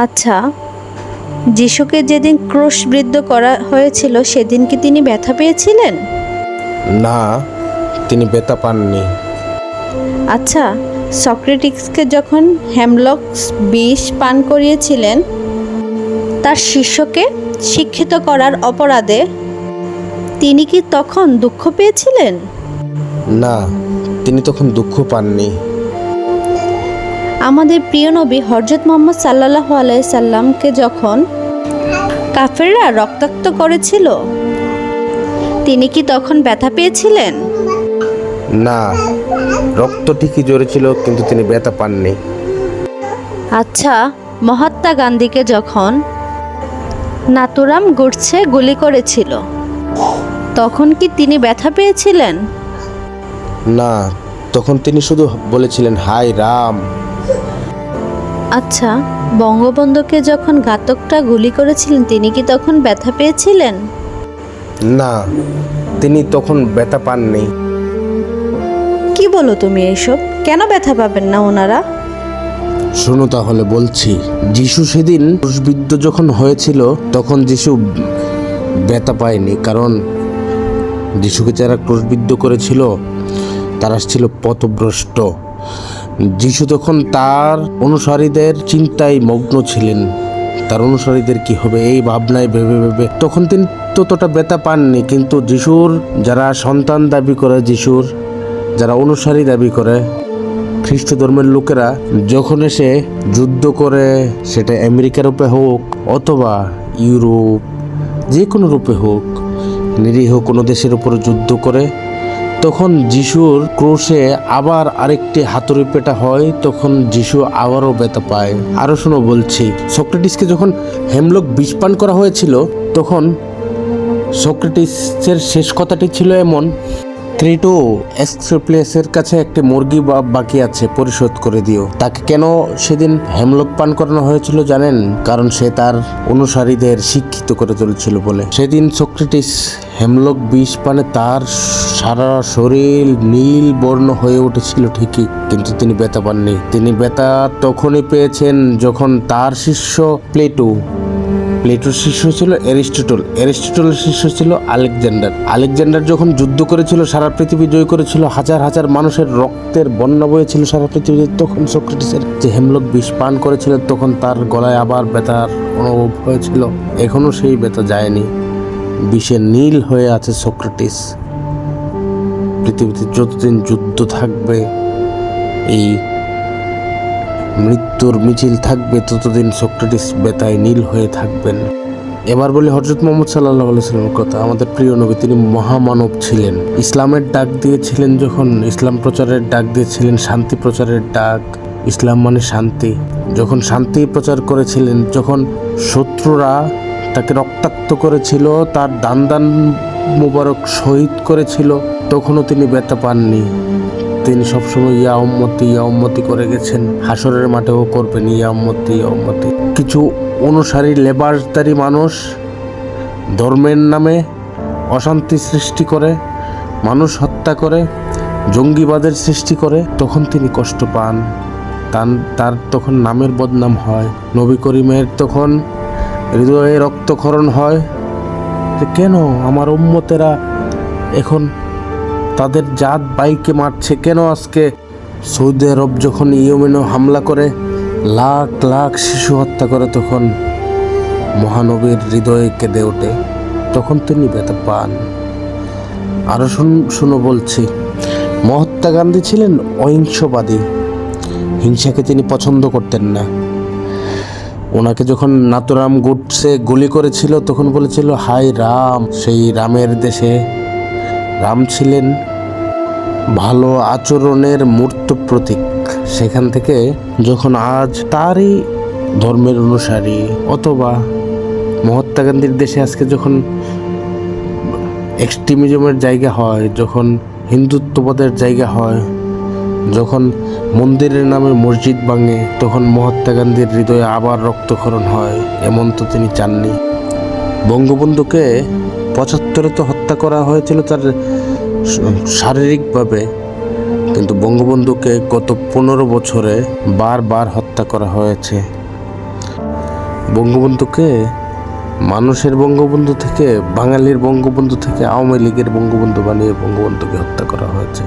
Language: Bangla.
আচ্ছা, যিশুকে যেদিন ক্রুশবিদ্ধ করা হয়েছিল সেদিন কি তিনি ব্যথা পেয়েছিলেন? না, তিনি ব্যথা পাননি। আচ্ছা, সক্রেটিসকে যখন হেমলক বিষ পান করিয়েছিলেন তার শিষ্যকে শিক্ষিত করার অপরাধে, তিনি কি তখন দুঃখ পেয়েছিলেন? না, তিনি তখন দুঃখ পাননি। আমাদের প্রিয় নবী হযরত মুহাম্মদ সাল্লাল্লাহু আলাইহি সাল্লামকে যখন কাফেররা রক্তাক্ত করেছিল, তিনি কি তখন ব্যথা পেয়েছিলেন? না, রক্ত ঠিকই ঝরেছিল, কিন্তু তিনি ব্যথা পাননি। আচ্ছা, মহাত্মা গান্ধীকে যখন নাথুরাম গোডসে গুলি করেছিল, তখন কি তিনি ব্যথা পেয়েছিলেন? না, তখন তিনি শুধু বলেছিলেন, হায় রাম। আচ্ছা, বঙ্গবন্ধুকে যখন ঘাতকটা গুলি করেছিলেন, তিনি কি তখন ব্যথা পেয়েছিলেন? না, তিনি তখন ব্যথা পাননি। কি বলো তুমি এইসব? কেন ব্যথা পাবেন না ওনারা? শোনো তাহলে বলছি। যিশু সেদিন ক্রুশবিদ্ধ যখন হয়েছিল তখন যিশু ব্যথা পায়নি, কারণ যিশুকে যারা ক্রুশবিদ্ধ করেছিল তারা ছিল পথভ্রষ্ট। যিশু তখন তার অনুসারীদের চিন্তায় মগ্ন ছিলেন, তার অনুসারীদের কি হবে এই ভাবনায় ভেবে ভেবে তখন তিনি ততটা ব্যথা পাননি। কিন্তু যিশুর যারা সন্তান দাবি করে, যিশুর যারা অনুসারী দাবি করে, খ্রিস্ট ধর্মের লোকেরা যখন এসে যুদ্ধ করে, সেটা আমেরিকার রূপে হোক অথবা ইউরোপ, যে কোনো রূপে হোক, নিরীহ কোনো দেশের উপর যুদ্ধ করে, তখন যিশুর ক্রুশে আবার আরেকটি হাতুড়ি পেটা হয়, তখন যিশু আবারও ব্যথা পায়। আরও শোনো বলছি, সক্রেটিসকে যখন হেমলক বিষ পান করা হয়েছিল, তখন সক্রেটিসের শেষ কথাটি ছিল এমন, ক্রিটো এক্সপ্লেসের কাছে একটি মুরগি বাকি আছে, পরিশোধ করে দিও। তাকে কেন সেদিন হেমলক পান করানো হয়েছিল জানেন? কারণ সে তার অনুসারীদের শিক্ষিত করে তুলেছিল বলে। সেদিন সক্রেটিস হেমলক বিষ পানে তার সারা শরীর নীল বর্ণ হয়ে উঠেছিল ঠিকই, কিন্তু তিনি ব্যথা পাননি। তিনি ব্যথা তখনই পেয়েছেন যখন তার শিষ্য প্লেটোর শিষ্য ছিল অ্যারিস্টটলের শিষ্য ছিল আলেকজান্ডার যখন যুদ্ধ করেছিল, সারা পৃথিবী জয় করেছিল, হাজার হাজার মানুষের রক্তের বন্যা বয়েছিল সারা পৃথিবীতে, তখন সক্রেটিসের যে হেমলক বিষ পান করেছিলেন, তখন তার গলায় আবার ব্যথার অনুভব হয়েছিল। এখনো সেই ব্যথা যায়নি, বিষে নীল হয়ে আছে সক্রেটিস। পৃথিবীতে যতদিন যুদ্ধ থাকবে, এই মৃত্যুর মিছিল থাকবে, ততদিন সক্রেটিস ব্যথায় নীল হয়ে থাকবেন। এবার বলি হযরত মুহাম্মদ সাল্লাল্লাহু আলাইহি সাল্লামের কথা। আমাদের প্রিয় নবী, তিনি মহামানব ছিলেন। ইসলামের ডাক দিয়েছিলেন, যখন ইসলাম প্রচারের ডাক দিয়েছিলেন, শান্তি প্রচারের ডাক। ইসলাম মানে শান্তি। যখন শান্তি প্রচার করেছিলেন, যখন শত্রুরা তাকে রক্তাক্ত করেছিল, তার দান মুবারক শহীদ করেছিল, তখনও তিনি ব্যথা পাননি। তিনি সবসময় ইয়া উম্মতি করে গেছেন, হাসরের মাঠেও করবেন ইয়া উম্মতি। কিছু অনুসারী লেবাসদারি মানুষ ধর্মের নামে অশান্তি সৃষ্টি করে, মানুষ হত্যা করে, জঙ্গিবাদের সৃষ্টি করে, তখন তিনি কষ্ট পান। তার তখন নামের বদনাম হয়। নবী করিমের তখন হৃদয়ে রক্তক্ষরণ হয় যে কেন আমার উম্মতেরা এখন তাদের জাত ভাইকে মারছে, কেন আজকে সৌদি আরব যখন ইয়েমেনে হামলা করে লাখ লাখ শিশু হত্যা করে, তখন মহানবীর হৃদয়ে কেঁদে ওঠে, তখন তিনি ব্যথা পান। আরও শুনো বলছি, মহাত্মা গান্ধী ছিলেন অহিংসবাদী, হিংসাকে তিনি পছন্দ করতেন না। ওনাকে যখন নাথুরাম গোডসে গুলি করেছিল, তখন বলেছিল হায় রাম। সেই রামের দেশে রাম ছিলেন ভালো আচরণের মূর্ত প্রতীক। সেখান থেকে যখন আজ তারই ধর্মের অনুসারী অথবা মহাত্মা গান্ধীর দেশে আজকে যখন এক্সট্রিমিজমের জায়গা হয়, যখন হিন্দুত্ববাদের জায়গা হয়, যখন মন্দিরের নামে মসজিদ ভাঙে, তখন মহাত্মা গান্ধীর হৃদয়ে আবার রক্তক্ষরণ হয়। এমন তো তিনি চাননি। বঙ্গবন্ধুকে ৭৫-এ তো হত্যা করা হয়েছিল তার শারীরিকভাবে, কিন্তু বঙ্গবন্ধুকে গত ১৫ বছরে বারবার হত্যা করা হয়েছে। বঙ্গবন্ধুকে মানুষের বঙ্গবন্ধু থেকে, বাঙালির বঙ্গবন্ধু থেকে আওয়ামী লীগের বঙ্গবন্ধু বানিয়ে বঙ্গবন্ধুকে হত্যা করা হয়েছে।